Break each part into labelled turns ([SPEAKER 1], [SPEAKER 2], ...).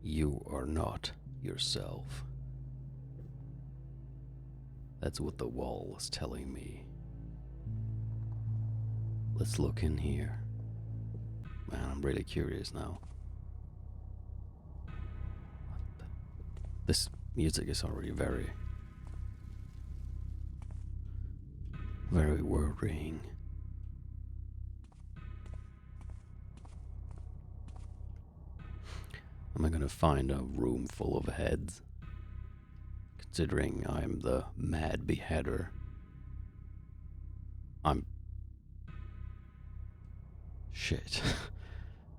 [SPEAKER 1] You are not yourself. That's what the wall is telling me. Let's look in here. Man, I'm really curious now. This music is already very worrying. Am I gonna find a room full of heads? Considering I'm the mad beheader. Shit.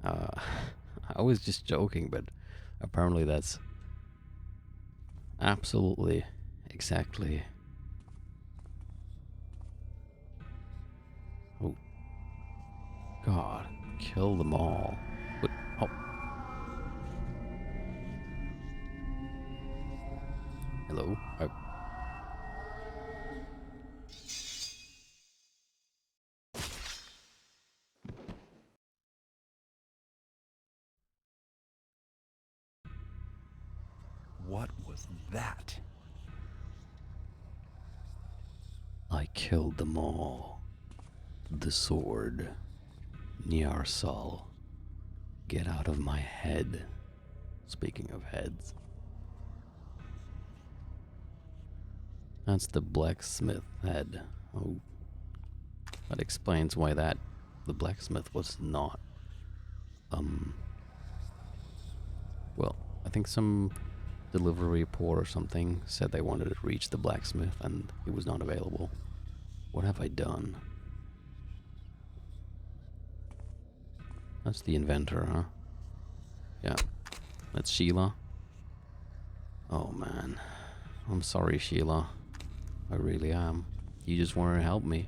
[SPEAKER 1] I was just joking, but apparently that's absolutely exactly. Oh. God. Kill them all. But, oh. Hello?
[SPEAKER 2] What was that?
[SPEAKER 1] I killed them all. The sword. Nyarsal. Get out of my head. Speaking of heads. That's the blacksmith head. Oh. That explains why the blacksmith was not, well, I think some delivery report or something said they wanted to reach the blacksmith and he was not available. What have I done? That's the inventor, huh? Yeah. That's Sheila. Oh man. I'm sorry, Sheila. I really am. You just wanted to help me.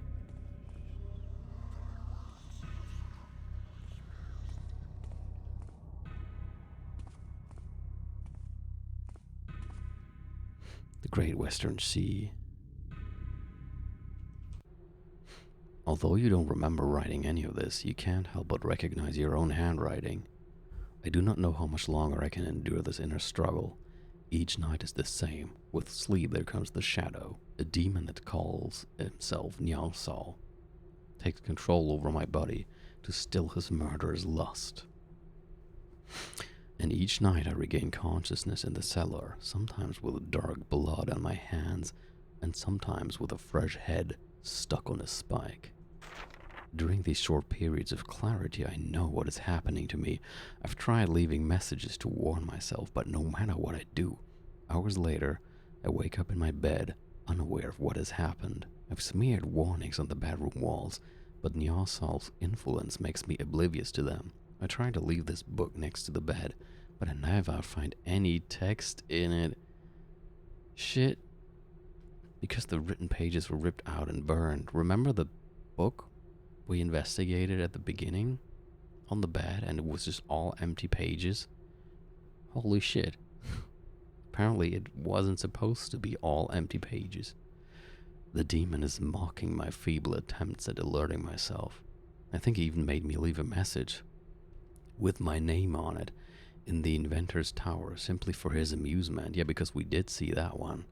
[SPEAKER 1] The Great Western Sea. Although you don't remember writing any of this, you can't help but recognize your own handwriting. I do not know how much longer I can endure this inner struggle. Each night is the same. With sleep there comes the shadow, a demon that calls himself Nyarsal, takes control over my body to still his murderous lust. And each night I regain consciousness in the cellar, sometimes with dark blood on my hands, and sometimes with a fresh head stuck on a spike. During these short periods of clarity, I know what is happening to me. I've tried leaving messages to warn myself, but no matter what I do, hours later, I wake up in my bed, unaware of what has happened. I've smeared warnings on the bedroom walls, but Nyarsal's influence makes me oblivious to them. I try to leave this book next to the bed, but I never find any text in it. Shit. Because the written pages were ripped out and burned. Remember the book we investigated at the beginning on the bed, and it was just all empty pages? Holy shit. Apparently it wasn't supposed to be all empty pages. The demon is mocking my feeble attempts at alerting myself. I think he even made me leave a message with my name on it in the inventor's tower, simply for his amusement. Yeah, because we did see that one.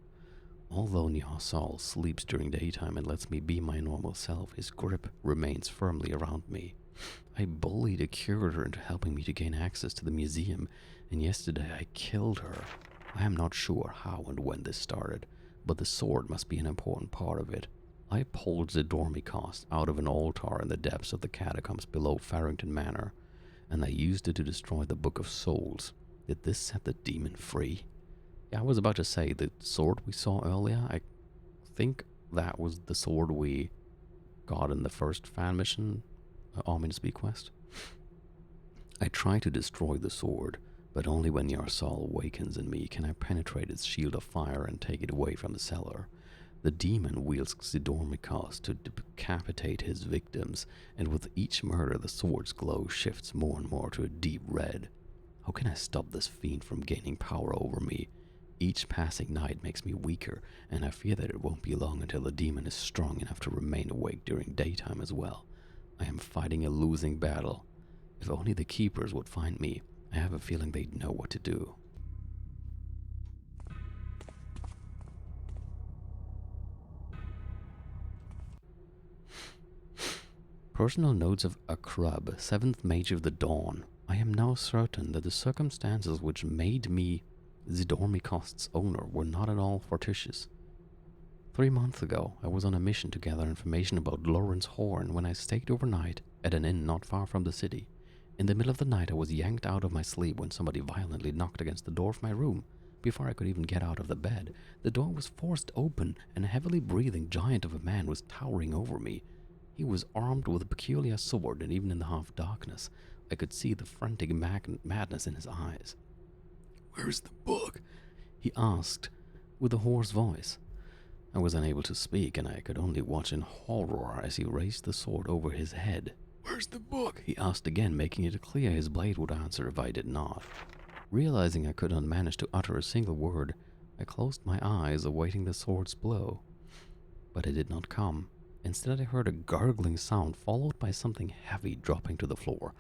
[SPEAKER 1] Although Nyarsal sleeps during daytime and lets me be my normal self, his grip remains firmly around me. I bullied a curator into helping me to gain access to the museum, and yesterday I killed her. I am not sure how and when this started, but the sword must be an important part of it. I pulled the Dormicast out of an altar in the depths of the catacombs below Farrington Manor, and I used it to destroy the Book of Souls. Did this set the demon free? Yeah, I was about to say, the sword we saw earlier, I think that was the sword we got in the first fan mission, Ominous Bequest. I try to destroy the sword, but only when Nyarsal awakens in me can I penetrate its shield of fire and take it away from the cellar. The demon wields the Dormicast to decapitate his victims, and with each murder the sword's glow shifts more and more to a deep red. How can I stop this fiend from gaining power over me? Each passing night makes me weaker, and I fear that it won't be long until the demon is strong enough to remain awake during daytime as well. I am fighting a losing battle. If only the keepers would find me, I have a feeling they'd know what to do. Personal notes of aRdW, 7th Mage of the Dawn. I am now certain that the circumstances which made me Zidormikost's owner were not at all fortuitous. 3 months ago, I was on a mission to gather information about Lawrence Horn when I stayed overnight at an inn not far from the city. In the middle of the night, I was yanked out of my sleep when somebody violently knocked against the door of my room. Before I could even get out of the bed, the door was forced open and a heavily breathing giant of a man was towering over me. He was armed with a peculiar sword, and even in the half-darkness, I could see the frantic madness in his eyes. "Where's the book?" he asked, with a hoarse voice. I was unable to speak, and I could only watch in horror as he raised the sword over his head. "Where's the book?" he asked again, making it clear his blade would answer if I did not. Realizing I could not manage to utter a single word, I closed my eyes, awaiting the sword's blow. But it did not come. Instead, I heard a gurgling sound, followed by something heavy dropping to the floor.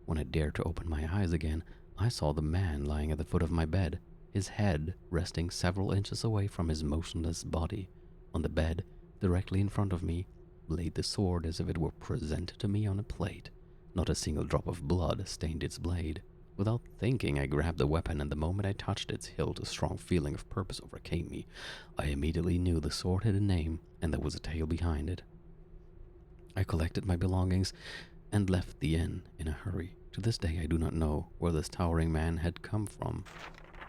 [SPEAKER 1] When I dared to open my eyes again, I saw the man lying at the foot of my bed, his head resting several inches away from his motionless body. On the bed, directly in front of me, laid the sword as if it were presented to me on a plate. Not a single drop of blood stained its blade. Without thinking, I grabbed the weapon, and the moment I touched its hilt, a strong feeling of purpose overcame me. I immediately knew the sword had a name, and there was a tale behind it. I collected my belongings and left the inn in a hurry. To this day, I do not know where this towering man had come from.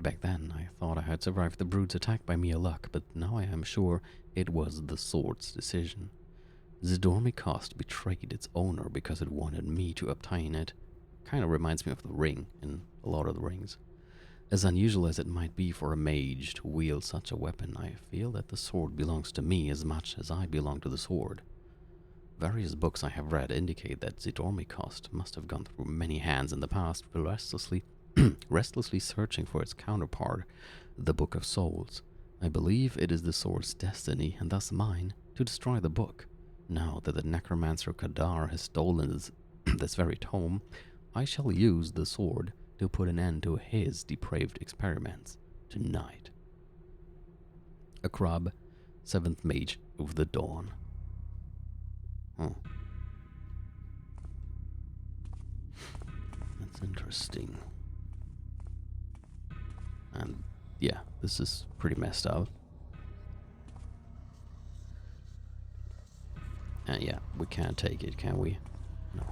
[SPEAKER 1] Back then, I thought I had survived the brute's attack by mere luck, but now I am sure it was the sword's decision. Zidormikost betrayed its owner because it wanted me to obtain it. Kind of reminds me of the ring in a lot of the Rings. As unusual as it might be for a mage to wield such a weapon, I feel that the sword belongs to me as much as I belong to the sword. Various books I have read indicate that Zidormikost must have gone through many hands in the past, restlessly searching for its counterpart, the Book of Souls. I believe it is the sword's destiny, and thus mine, to destroy the book. Now that the necromancer Kadar has stolen this very tome, I shall use the sword to put an end to his depraved experiments tonight. aRdW, 7th Mage of the Dawn. That's interesting. And yeah, this is pretty messed up. And yeah, we can't take it, can we? No.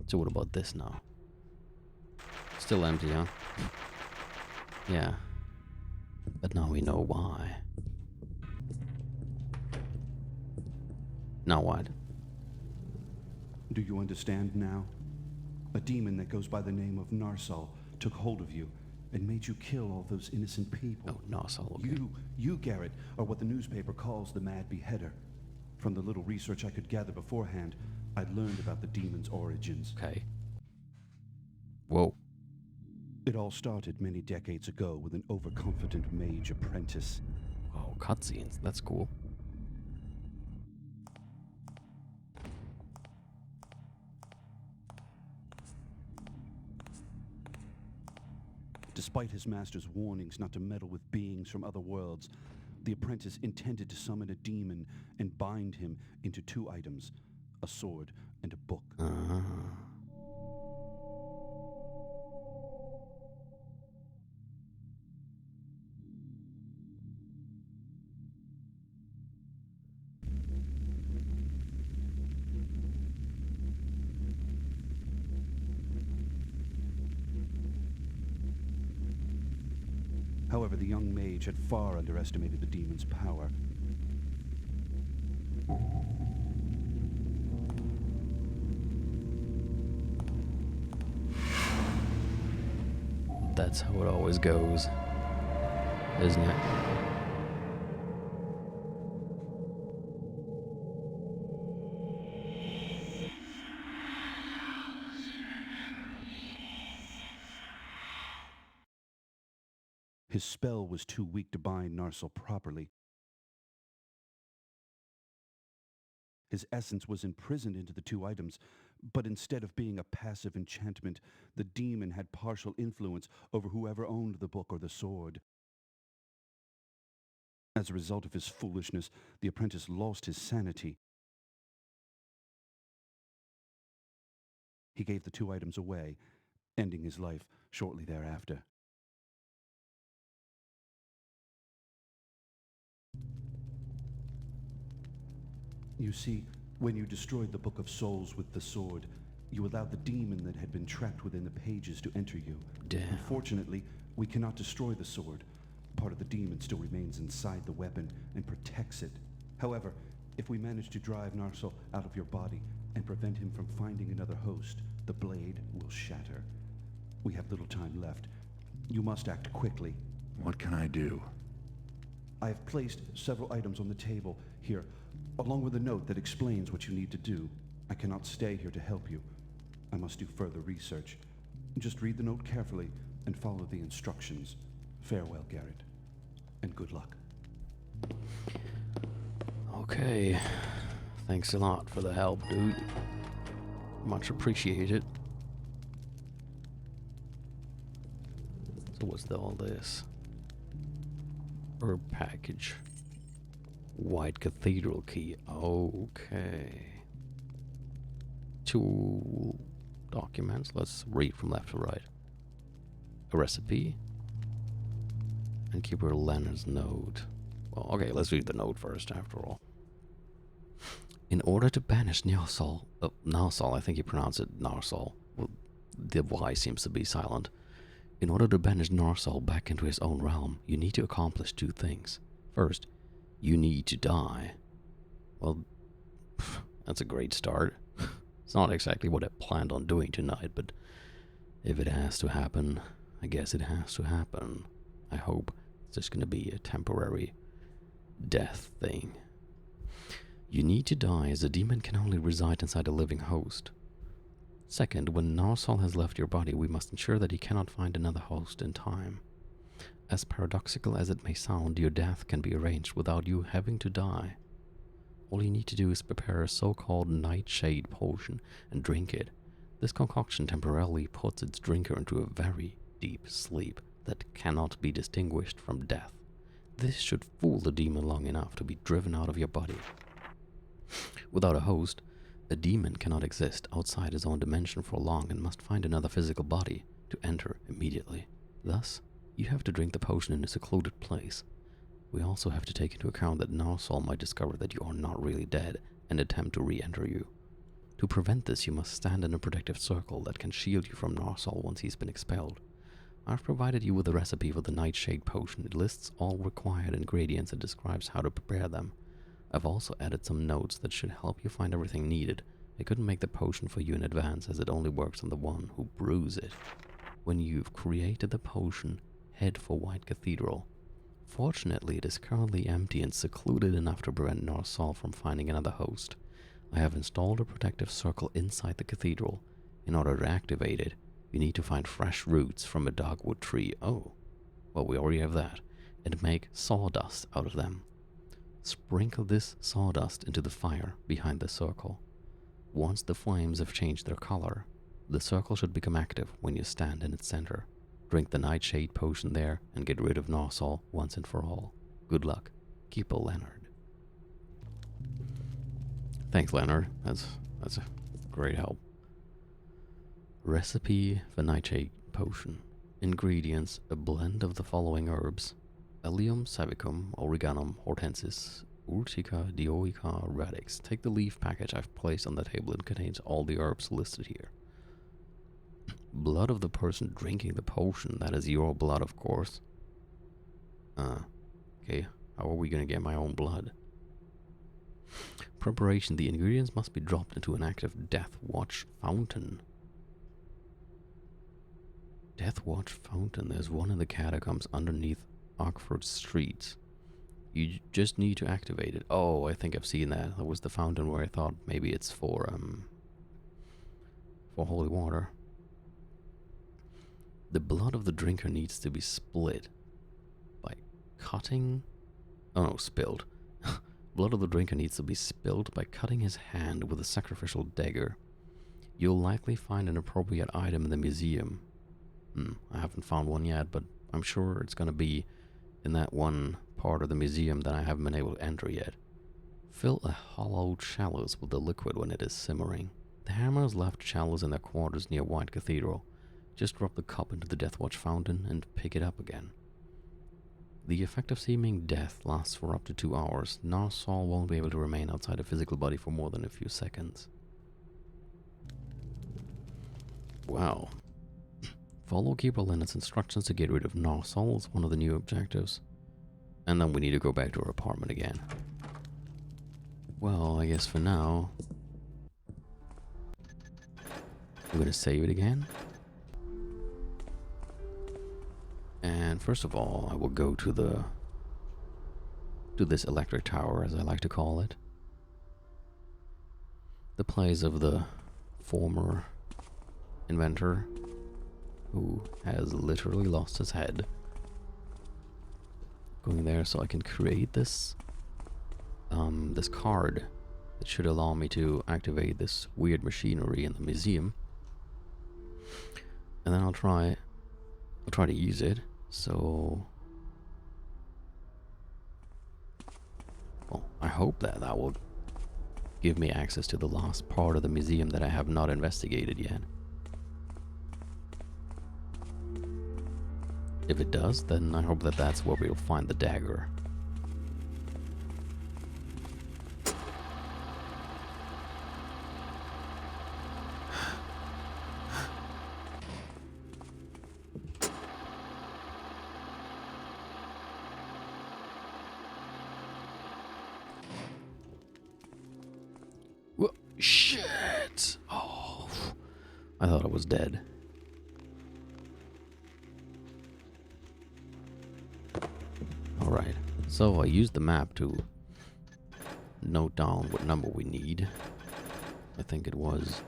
[SPEAKER 1] So what about this now? Still empty, huh? Yeah. But now we know why. Now what?
[SPEAKER 3] Do you understand now? A demon that goes by the name of Nyarsal took hold of you and made you kill all those innocent people.
[SPEAKER 1] Oh, Nyarsal, okay.
[SPEAKER 3] You, Garrett, are what the newspaper calls the Mad Beheader. From the little research I could gather beforehand, I'd learned about the demon's origins.
[SPEAKER 1] Okay. Whoa.
[SPEAKER 3] It all started many decades ago with an overconfident mage apprentice.
[SPEAKER 1] Oh, cutscenes. That's cool.
[SPEAKER 3] Despite his master's warnings not to meddle with beings from other worlds, the apprentice intended to summon a demon and bind him into two items, a sword and a book. However, the young mage had far underestimated the demon's power.
[SPEAKER 1] That's how it always goes, isn't it?
[SPEAKER 3] His spell was too weak to bind Nyarsal properly, His essence was imprisoned into the two items, but instead of being a passive enchantment, the demon had partial influence over whoever owned the book or the sword. As a result of his foolishness, the apprentice lost his sanity. He gave the two items away, ending his life shortly thereafter. You see, when you destroyed the Book of Souls with the sword, you allowed the demon that had been trapped within the pages to enter you.
[SPEAKER 1] Damn.
[SPEAKER 3] Unfortunately, we cannot destroy the sword. Part of the demon still remains inside the weapon and protects it. However, if we manage to drive Nyarsal out of your body and prevent him from finding another host, the blade will shatter. We have little time left. You must act quickly.
[SPEAKER 2] What can I do?
[SPEAKER 3] I have placed several items on the table here, along with a note that explains what you need to do. I cannot stay here to help you. I must do further research. Just read the note carefully and follow the instructions. Farewell, Garrett, and good luck.
[SPEAKER 1] Okay. Thanks a lot for the help, dude. Much appreciated. So what's all this? Herb package. White Cathedral key. Okay. 2 documents. Let's read from left to right. A recipe. And Keeper Leonard's note. Well, okay, let's read the note first, after all. In order to banish Nyarsal, I think you pronounce it Nyarsal. Well, the Y seems to be silent. In order to banish Nyarsal back into his own realm, you need to accomplish 2 things. First, you need to die. Well, that's a great start. It's not exactly what I planned on doing tonight, but if it has to happen, I guess it has to happen. I hope it's just gonna be a temporary death thing. You need to die, as a demon can only reside inside a living host. Second, when Nyarsal has left your body, we must ensure that he cannot find another host in time. As paradoxical as it may sound, your death can be arranged without you having to die. All you need to do is prepare a so-called Nightshade Potion and drink it. This concoction temporarily puts its drinker into a very deep sleep that cannot be distinguished from death. This should fool the demon long enough to be driven out of your body. Without a host, a demon cannot exist outside his own dimension for long and must find another physical body to enter immediately. Thus, you have to drink the potion in a secluded place. We also have to take into account that Nyarsal might discover that you are not really dead and attempt to re-enter you. To prevent this, you must stand in a protective circle that can shield you from Nyarsal once he's been expelled. I've provided you with a recipe for the Nightshade Potion. It lists all required ingredients and describes how to prepare them. I've also added some notes that should help you find everything needed. I couldn't make the potion for you in advance, as it only works on the one who brews it. When you've created the potion, head for White Cathedral. Fortunately, it is currently empty and secluded enough to prevent Nyarsal from finding another host. I have installed a protective circle inside the cathedral. In order to activate it, you need to find fresh roots from a dogwood tree. Oh, well, we already have that. And make sawdust out of them. Sprinkle this sawdust into the fire behind the circle. Once the flames have changed their color, the circle should become active when you stand in its center. Drink the Nightshade Potion there and get rid of Nyarsal once and for all. Good luck. Keeper Leonard. Thanks, Leonard. That's a great help. Recipe for Nightshade Potion. Ingredients: a blend of the following herbs: Allium savicum, Oreganum hortensis, Urtica dioica radix. Take the leaf package I've placed on the table. It contains all the herbs listed here. Blood of the person drinking the potion. That is your blood, of course. Okay. How are we gonna get my own blood? Preparation. The ingredients must be dropped into an active Death Watch fountain. Death Watch fountain. There's one in the catacombs underneath Oxford Street. You just need to activate it. Oh, I think I've seen that. That was the fountain where I thought maybe it's for holy water. The blood of the drinker needs to be split by cutting... Oh no, spilled. Blood of the drinker needs to be spilled by cutting his hand with a sacrificial dagger. You'll likely find an appropriate item in the museum. I haven't found one yet, but I'm sure it's gonna be in that one part of the museum that I haven't been able to enter yet. Fill a hollowed chalice with the liquid when it is simmering. The Hammers left chalice in their quarters near White Cathedral. Just drop the cup into the Deathwatch fountain and pick it up again. The effect of seeming death lasts for up to 2 hours. Nyarsal won't be able to remain outside a physical body for more than a few seconds. Wow. Follow Keeper Lynette's instructions to get rid of Nyarsal is one of the new objectives. And then we need to go back to our apartment again. Well, I guess for now, I'm gonna save it again. And first of all, I will go to this electric tower, as I like to call it. The place of the former inventor who has literally lost his head. Going there so I can create this this card that should allow me to activate this weird machinery in the museum. And then I'll try to use it. So, well, I hope that will give me access to the last part of the museum that I have not investigated yet. If it does, then I hope that that's where we'll find the dagger. Shit! Oh, I thought I was dead. Alright, so I used the map to note down what number we need. I think it was...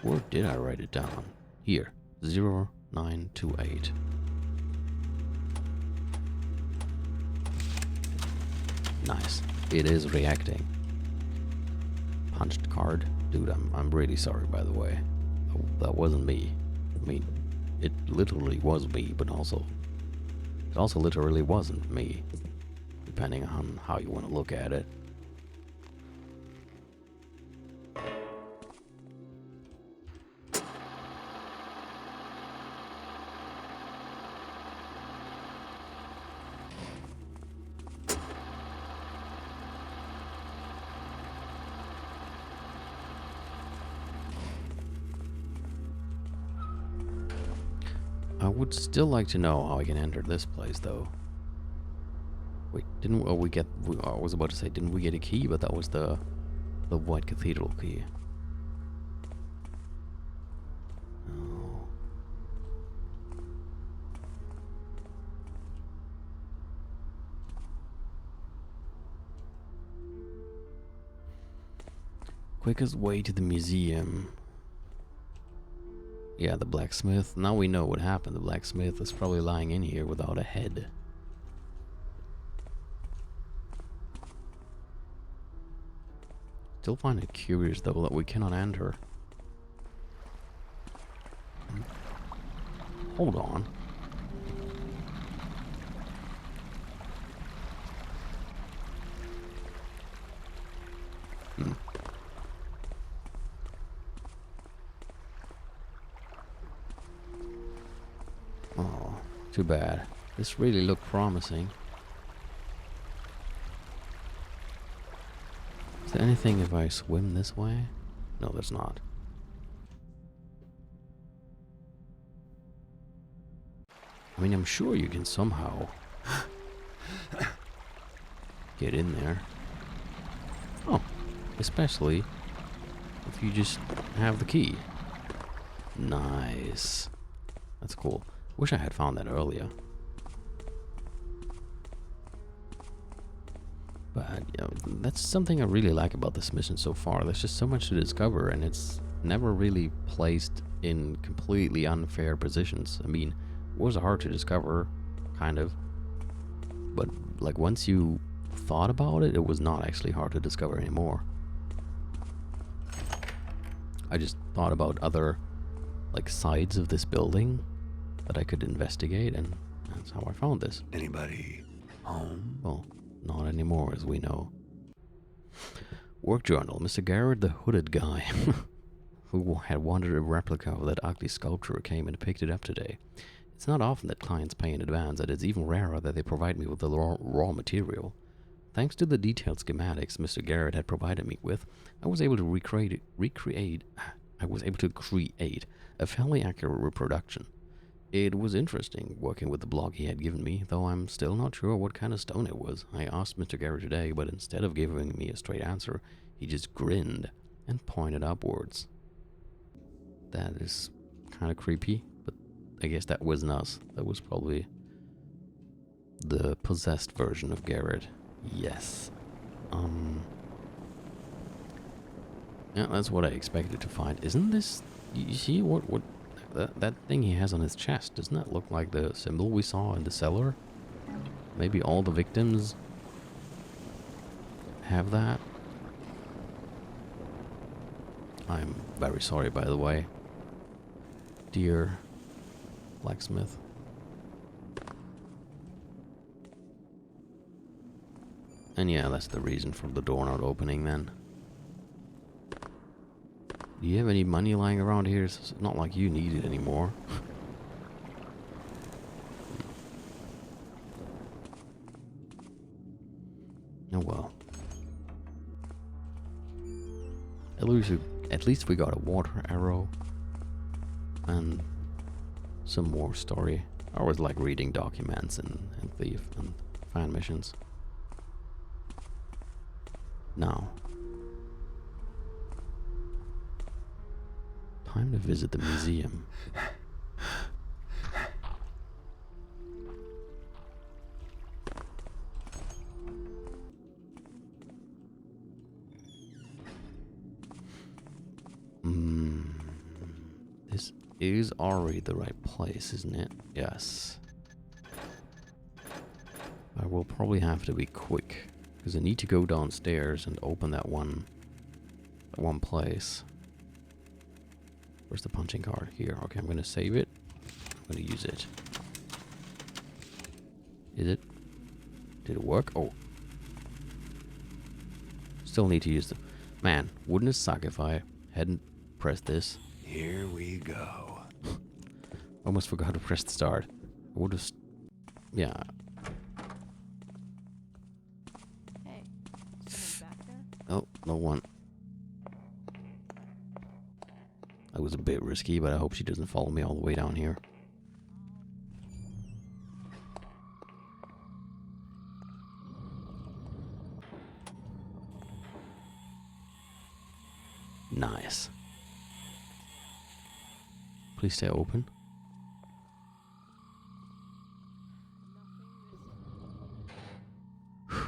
[SPEAKER 1] where did I write it down? Here, 0928. Nice. It is reacting. Punched card. Dude, I'm really sorry, by the way. That wasn't me. I mean, it literally was me, but also... it also literally wasn't me. Depending on how you want to look at it. I would still like to know how I can enter this place, though. Wait, didn't we get... I was about to say, didn't we get a key? But that was the White Cathedral key. Oh. Quickest way to the museum. Yeah, the blacksmith. Now we know what happened. The blacksmith is probably lying in here without a head. Still find it curious, though, that we cannot enter. Hold on. Oh, too bad. This really looked promising. Is there anything if I swim this way? No, there's not. I mean, I'm sure you can somehow get in there. Oh, especially if you just have the key. Nice. That's cool. Wish I had found that earlier. But you know, that's something I really like about this mission so far. There's just so much to discover, and it's never really placed in completely unfair positions. I mean, was hard to discover, kind of. But like once you thought about it, it was not actually hard to discover anymore. I just thought about other like sides of this building that I could investigate, and that's how I found this.
[SPEAKER 2] Anybody home?
[SPEAKER 1] Well, not anymore, as we know. Work journal. Mr. Garrett, the hooded guy, who had wanted a replica of that ugly sculpture, came and picked it up today. It's not often that clients pay in advance, and it's even rarer that they provide me with the raw material. Thanks to the detailed schematics Mr. Garrett had provided me with, I was able to create a fairly accurate reproduction. It was interesting working with the block he had given me, though I'm still not sure what kind of stone it was. I asked Mr. Garrett today, but instead of giving me a straight answer, he just grinned and pointed upwards. That is kind of creepy, but I guess that wasn't us. That was probably the possessed version of Garrett. Yes. Yeah, that's what I expected to find. Isn't this... You see what that thing he has on his chest? Doesn't that look like the symbol we saw in the cellar? Maybe all the victims have that? I'm very sorry, by the way, dear blacksmith. And yeah, that's the reason for the door not opening then. Do you have any money lying around here? It's not like you need it anymore. Oh well. At least we got a water arrow. And some more story. I always like reading documents and Thief and fan missions. Now, time to visit the museum. This is already the right place, isn't it? Yes. I will probably have to be quick, because I need to go downstairs and open that one place. Where's the punching card? Here. Okay, I'm going to save it. I'm going to use it. Did it work? Oh. Still need to use them. Man, wouldn't it suck if I hadn't pressed this?
[SPEAKER 2] Here we go.
[SPEAKER 1] Almost forgot to press the start. I would have... Yeah.
[SPEAKER 4] Hey, back there?
[SPEAKER 1] Oh, no one. That was a bit risky, but I hope she doesn't follow me all the way down here. Nice. Please stay open.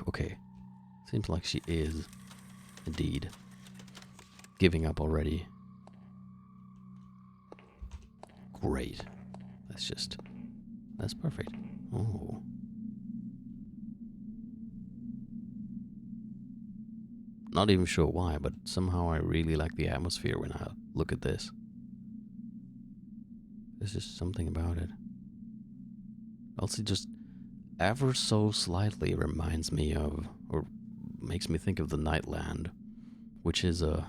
[SPEAKER 1] Okay. Seems like she is, indeed, giving up already. Great. That's perfect. Oh. Not even sure why, but somehow I really like the atmosphere when I look at this. There's just something about it. Also just ever so slightly reminds me of, or makes me think of The Nightland, which is a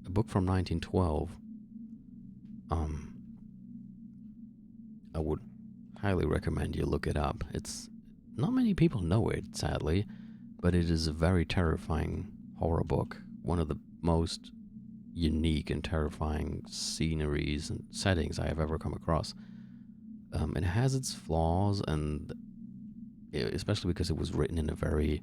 [SPEAKER 1] book from 1912. I would highly recommend you look it up. It's not many people know it, sadly, but it is a very terrifying horror book. One of the most unique and terrifying sceneries and settings I have ever come across. It has its flaws, and especially because it was written in a very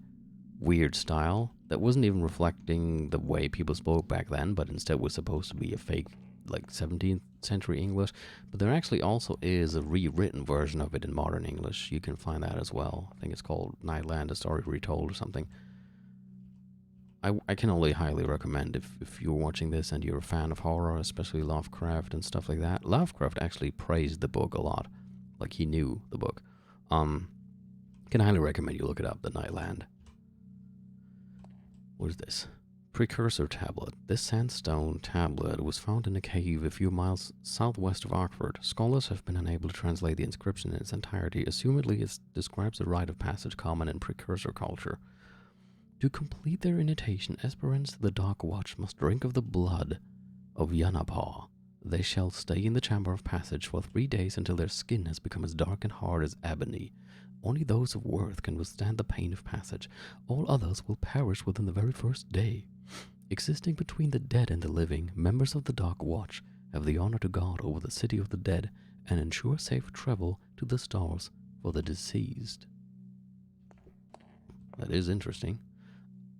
[SPEAKER 1] weird style that wasn't even reflecting the way people spoke back then, but instead was supposed to be a fake, like 17th century English. But there actually also is a rewritten version of it in modern English. You can find that as well. I think it's called Nightland, A Story Retold or something. I can only highly recommend if you're watching this and you're a fan of horror, especially Lovecraft and stuff like that. Lovecraft actually praised the book a lot. like he knew the book. Can highly recommend you look it up, The Nightland. What is this? Precursor Tablet. This sandstone tablet was found in a cave a few miles southwest of Oxford. Scholars have been unable to translate the inscription in its entirety. Assumedly, it describes a rite of passage common in precursor culture. To complete their initiation, aspirants to the Dark Watch must drink of the blood of Yanapah. They shall stay in the Chamber of Passage for 3 days until their skin has become as dark and hard as ebony. Only those of worth can withstand the pain of passage. All others will perish within the very first day. Existing between the dead and the living, members of the Dark Watch have the honor to guard over the city of the dead and ensure safe travel to the stars for the deceased. That is interesting.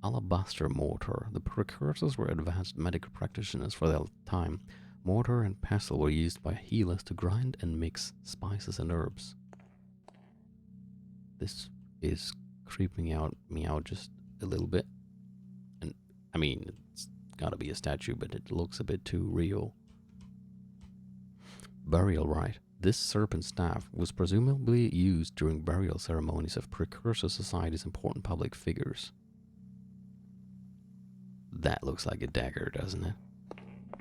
[SPEAKER 1] Alabaster mortar. The precursors were advanced medical practitioners for their time. Mortar and pestle were used by healers to grind and mix spices and herbs. This is creeping me out just a little bit. And I mean, it's gotta be a statue, but it looks a bit too real. Burial rite. This serpent staff was presumably used during burial ceremonies of Precursor Society's important public figures. That looks like a dagger, doesn't it?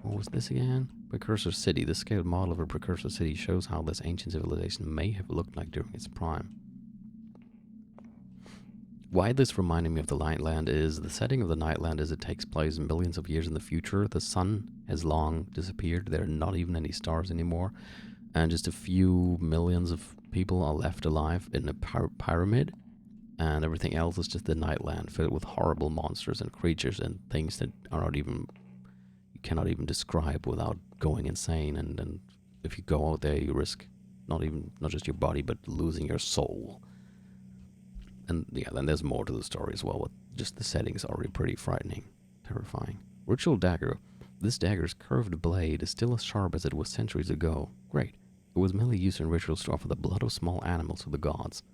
[SPEAKER 1] What was this again? Precursor City. The scaled model of a Precursor City shows how this ancient civilization may have looked like during its prime. Why this reminded me of the Nightland is the setting of the Nightland as it takes place millions of years in the future. The sun has long disappeared. There are not even any stars anymore. And just a few millions of people are left alive in a pyramid. And everything else is just the Nightland filled with horrible monsters and creatures and things that are not even, you cannot even describe without going insane. And if you go out there, you risk not just your body, but losing your soul. And yeah, then there's more to the story as well, but just the settings are already pretty frightening, terrifying. Ritual Dagger. This dagger's curved blade is still as sharp as it was centuries ago. Great. It was mainly used in rituals to offer the blood of small animals to the gods.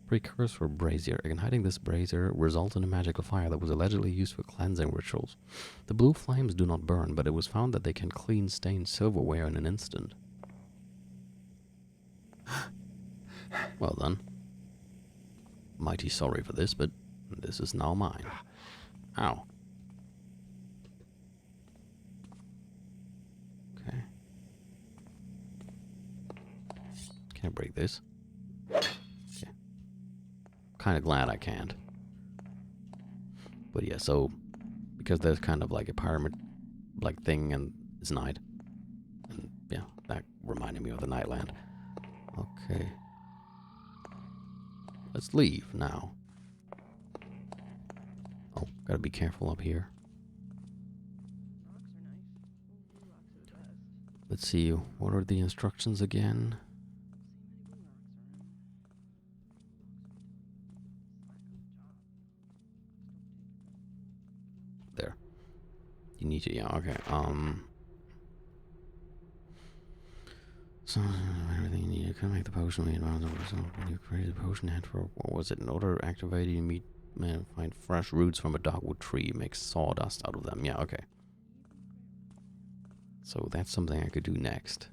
[SPEAKER 1] Precursor Brazier. Igniting this brazier results in a magical fire that was allegedly used for cleansing rituals. The blue flames do not burn, but it was found that they can clean stained silverware in an instant. Well done. Mighty sorry for this, but this is now mine. Ow. Okay. Can I break this? Okay. Kind of glad I can't. But yeah, so because there's kind of like a pyramid like thing and it's night. And yeah, that reminded me of the Nightland. Okay. Let's leave now. Oh, gotta be careful up here.
[SPEAKER 4] Rocks are nice. Blue rocks are the best.
[SPEAKER 1] Let's see, what are the instructions again?
[SPEAKER 4] See many blue rocks around.
[SPEAKER 1] There. You need to, yeah, okay. So, everything you need. You can make the potion when you created the potion head for, what was it? In order to activate it, you find fresh roots from a dogwood tree, make sawdust out of them. Yeah, okay. So that's something I could do next.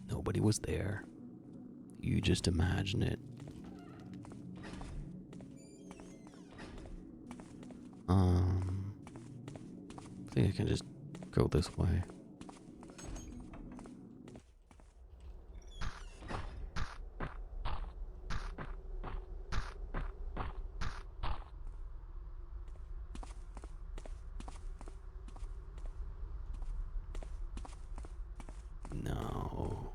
[SPEAKER 1] Nobody was there. You just imagine it. I think I can just go this way. No.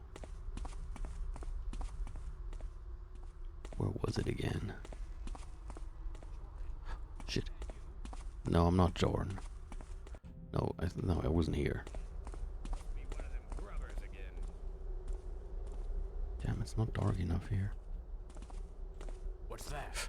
[SPEAKER 1] Where was it again? Shit. No, I'm not Jordan. No, I wasn't here. Damn, it's not dark enough here.
[SPEAKER 2] What's that?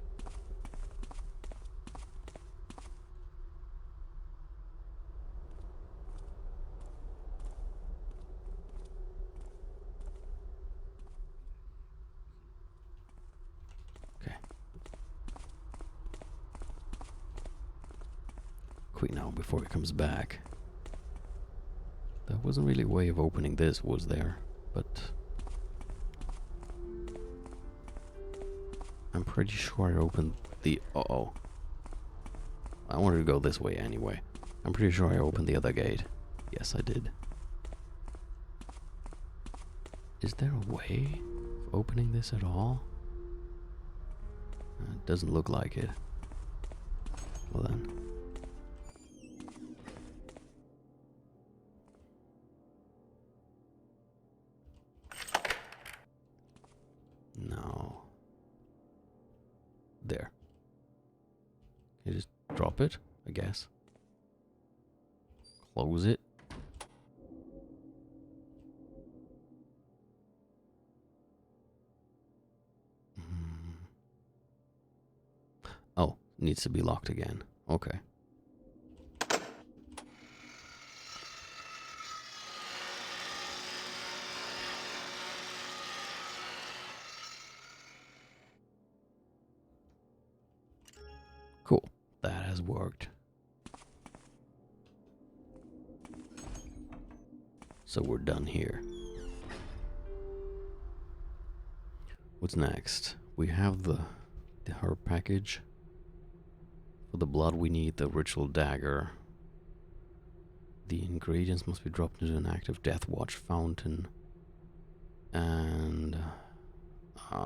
[SPEAKER 1] quick now before he comes back. There wasn't really a way of opening this, was there? But I'm pretty sure I opened the... Uh-oh. I wanted to go this way anyway. I'm pretty sure I opened the other gate. Yes, I did. Is there a way of opening this at all? It doesn't look like it. Well then. No. There. You just drop it, I guess. Close it. Oh, needs to be locked again. Okay. Cool. That has worked. So we're done here. What's next? We have the herb package. For the blood we need the ritual dagger. The ingredients must be dropped into an active death watch fountain. And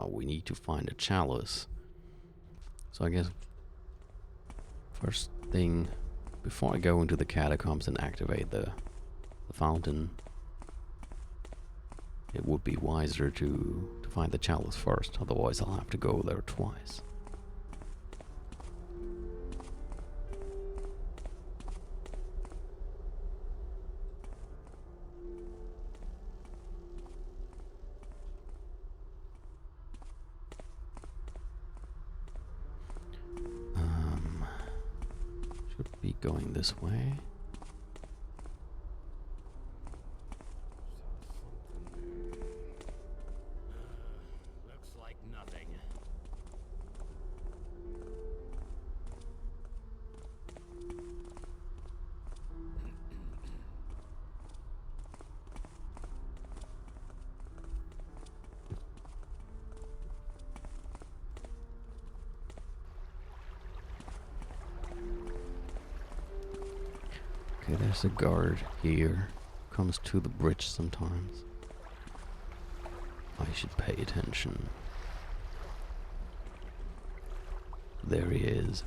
[SPEAKER 1] we need to find a chalice. So I guess first thing, before I go into the catacombs and activate the fountain, it would be wiser to find the chalice first, otherwise I'll have to go there twice. Should be going this way.
[SPEAKER 5] Looks like nothing.
[SPEAKER 1] Okay, there's a guard here. Comes to the bridge sometimes. I should pay attention. There he is.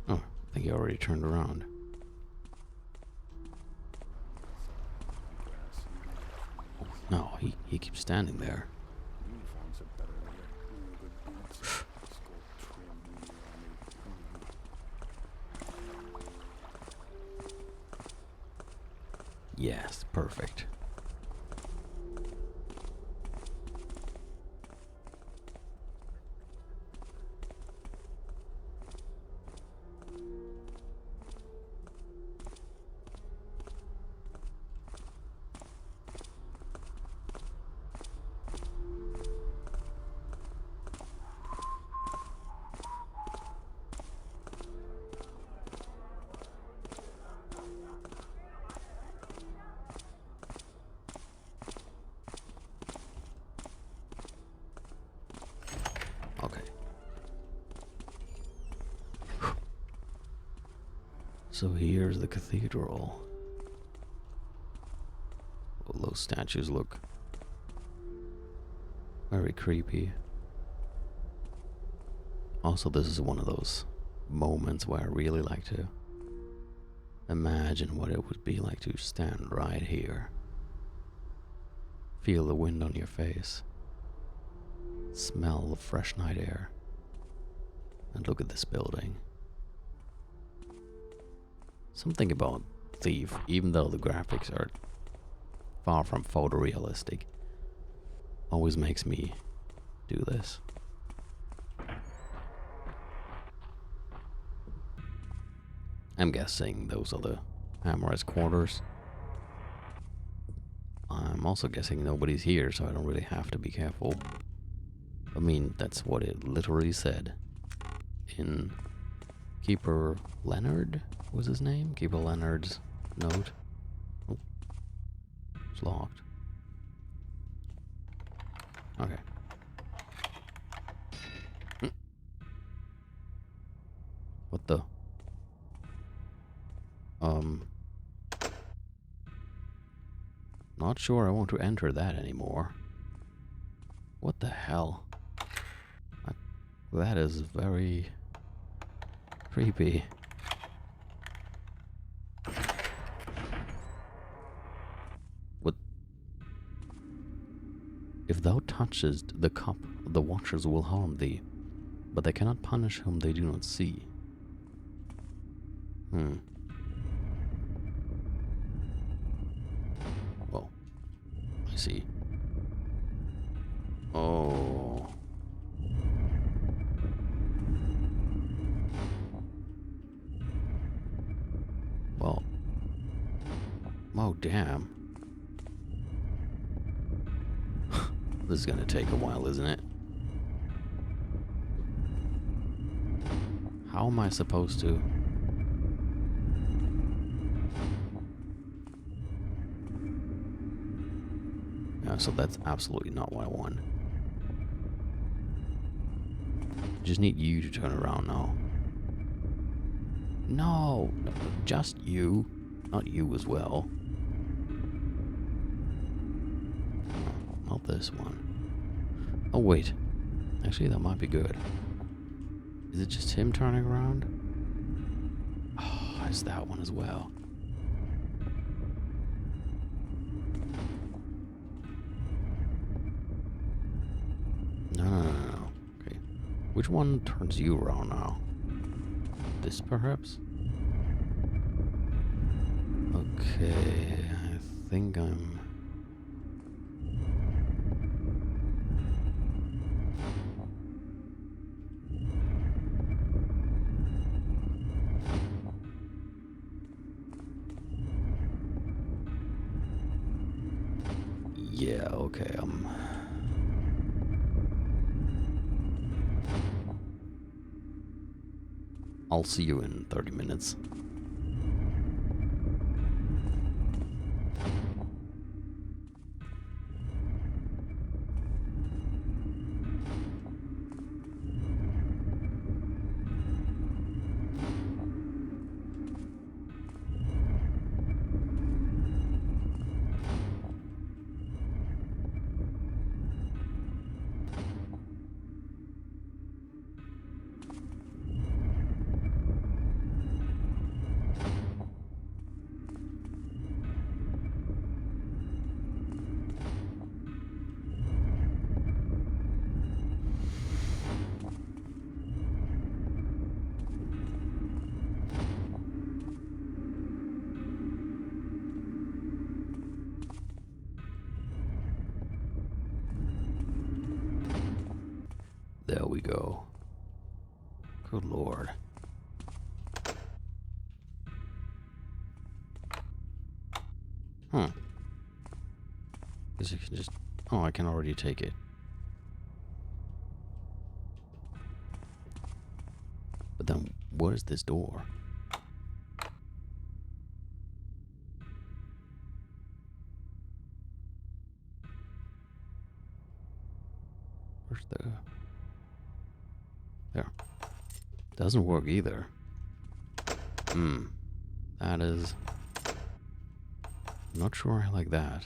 [SPEAKER 1] Oh, I think he already turned around. No, he keeps standing there. Yes, perfect. Okay. So here's the cathedral. Well, those statues look very creepy. Also, this is one of those moments where I really like to imagine what it would be like to stand right here. Feel the wind on your face. Smell the fresh night air. And look at this building. Something about Thief, even though the graphics are far from photorealistic, always makes me do this. I'm guessing those are the Hammer's quarters. I'm also guessing nobody's here, so I don't really have to be careful. I mean, that's what it literally said. In Keeper Leonard was his name? Keeper Leonard's note. Oh, it's locked. Okay. What the? Not sure I want to enter that anymore. What the hell? That is very creepy. What? If thou touchest the cup, the watchers will harm thee, but they cannot punish whom they do not see. Well, I see. Oh. Well. Oh, damn. This is gonna take a while, isn't it? How am I supposed to? Yeah, so that's absolutely not what I want. Just need you to turn around now. No, just you. Not you as well. Not this one. Oh, wait. Actually, that might be good. Is it just him turning around? Oh, it's that one as well. No. Okay. Which one turns you around now? This, perhaps? Okay, I think I'm... Yeah, okay, I'll see you in 30 minutes. There we go. Good lord. Guess you can just... Oh, I can already take it. But then, what is this door? Where's the... There. Doesn't work either. That is... I'm not sure I like that.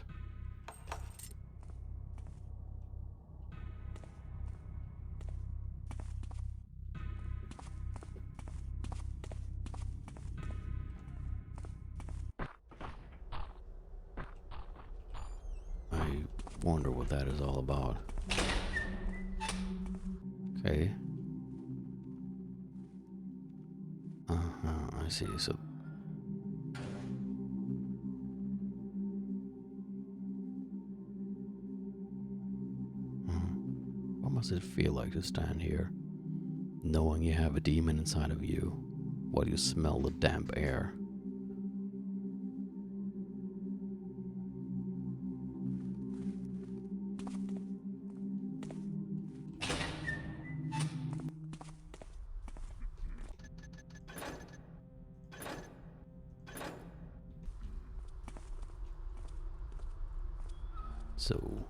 [SPEAKER 1] I wonder what that is all about. Okay. I see. So what must it feel like to stand here, knowing you have a demon inside of you, while you smell the damp air. So,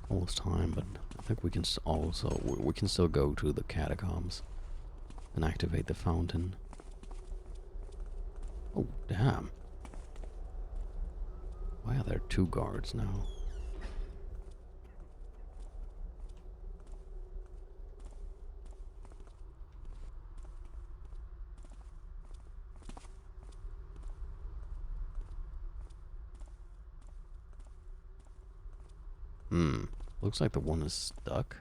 [SPEAKER 1] almost time, but I think we can we can still go to the catacombs and activate the fountain. Oh, damn. Why are there 2 guards now? Looks like the one is stuck.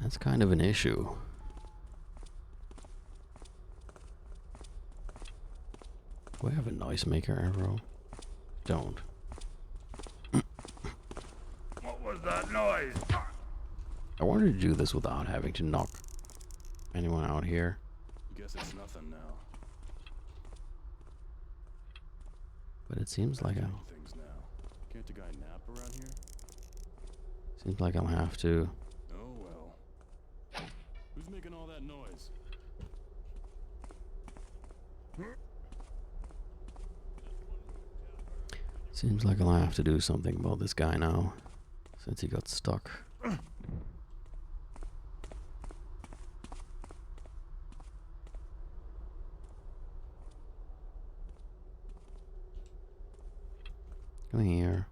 [SPEAKER 1] That's kind of an issue. Do I have a noise maker arrow? Don't.
[SPEAKER 5] What was that noise?
[SPEAKER 1] I wanted to do this without having to knock anyone out here.
[SPEAKER 6] Guess it's nothing now.
[SPEAKER 1] But it seems like
[SPEAKER 6] Things now. Can't a guy nap around here?
[SPEAKER 1] I'll have to.
[SPEAKER 6] Oh well. Who's making all that noise?
[SPEAKER 1] Seems like I'll have to do something about this guy now, since he got stuck. Come here.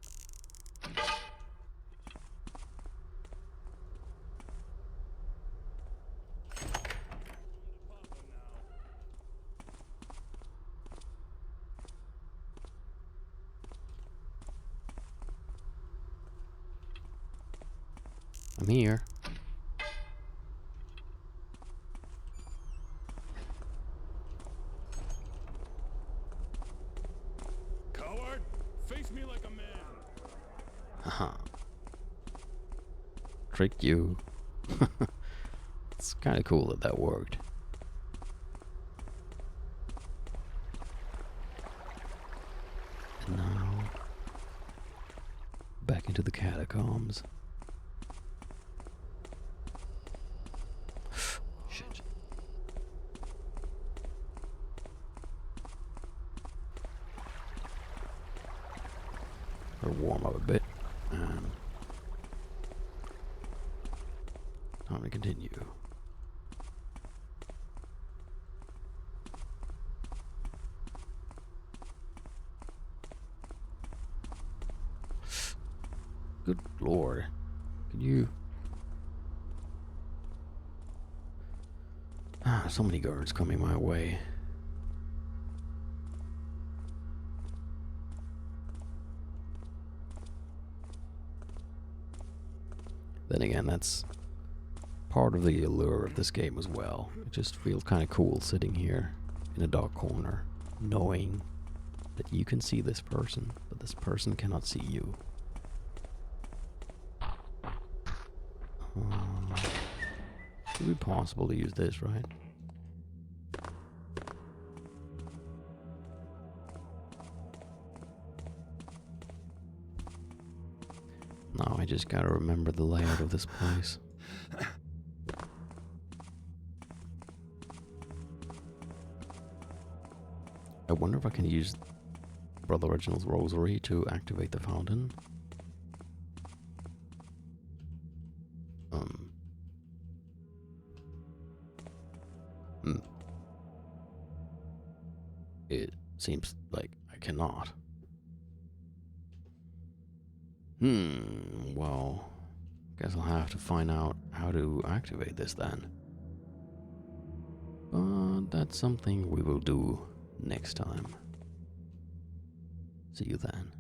[SPEAKER 1] I'm here.
[SPEAKER 6] Coward! Face me like a man!
[SPEAKER 1] Haha. Tricked you. It's kind of cool that worked. And now, back into the catacombs. Shit. Better warm up a bit. And time to continue. Good lord. Could you... so many guards coming my way. Then again, that's part of the allure of this game as well. It just feels kind of cool sitting here in a dark corner, knowing that you can see this person, but this person cannot see you. It would be possible to use this, right? Now I just gotta remember the layout of this place. I wonder if I can use Brother Reginald's rosary to activate the fountain. It seems like I cannot. Well, guess I'll have to find out how to activate this then. But that's something we will do next time. See you then.